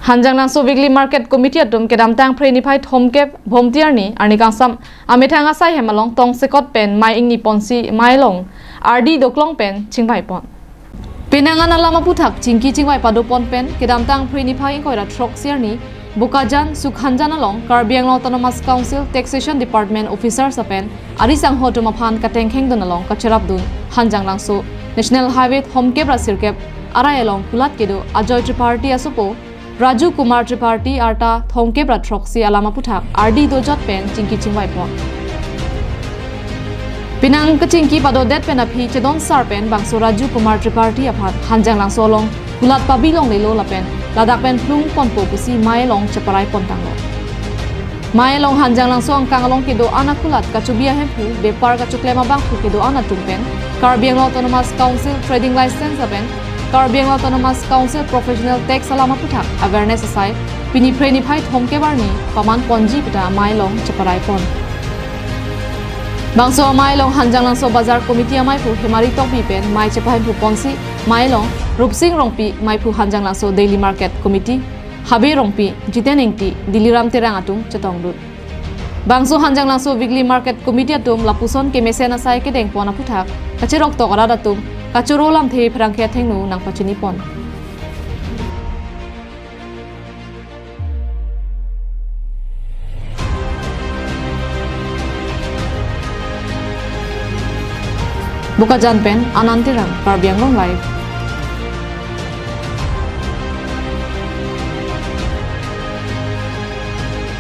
Hanjang Langso Weekly Market Committee atum kedam tang prenify thomkep bhomtiar ni arni kangsam amethang asai hemalong tong sekot pen mai ingni ponsi mailong RD doklong pen chingbai pon penangan alama puthak chingki chingbai padopon pen kedam tang prenify inkoira throk siar ni Bukajan Sukhanjan along Karbi Anglong Autonomous Council Taxation Department Officer sapen arisang hotumaphan katengkheng don along kacharabdun Hanjang Langso National Highway Homkep rasirkep arai along kulat kedo Ajoy Tripathi asupo Raju Kumar Tripathi arta thongke pratroksi alama puthak RD dojat pen chingki chingbai pon pinang kachingki padodet pen aphi chedon sar pen bangso Raju Kumar Tripathi aphat Hanjang Langso long kulat pabilong lelo lapen ladak pen plung ponpo pusi mailong chaparai pontanglo mailong Hanjang Langso angkang along kedo anakulat kachubia hempu bepar kachuklema bangku kedo anatumpen Karbi Anglong Autonomous Council Trading License apen Karbi Anglong Autonomous Council Professional Tax alama puthak awareness asai pini prenify thomke barni paman ponji pita mailong chaparai pon bangso mailong Hanjang Langso Bazar Committee amai pu hemari tokpi pen mai chapai pu ponsi mailong Rupsing rongpi mai pu Hanjang Langso Daily Market Committee habe rongpi jitenengti Diliram terang atung chetongdut bangso Hanjang Langso Weekly Market Committee atum lapuson ke mesena sai ke deng pona puthak kacherok to ara datum kacurolam the phrangkhe thengnu nang pachini pon Bukajan pen Anantirang Karbi Anglong Live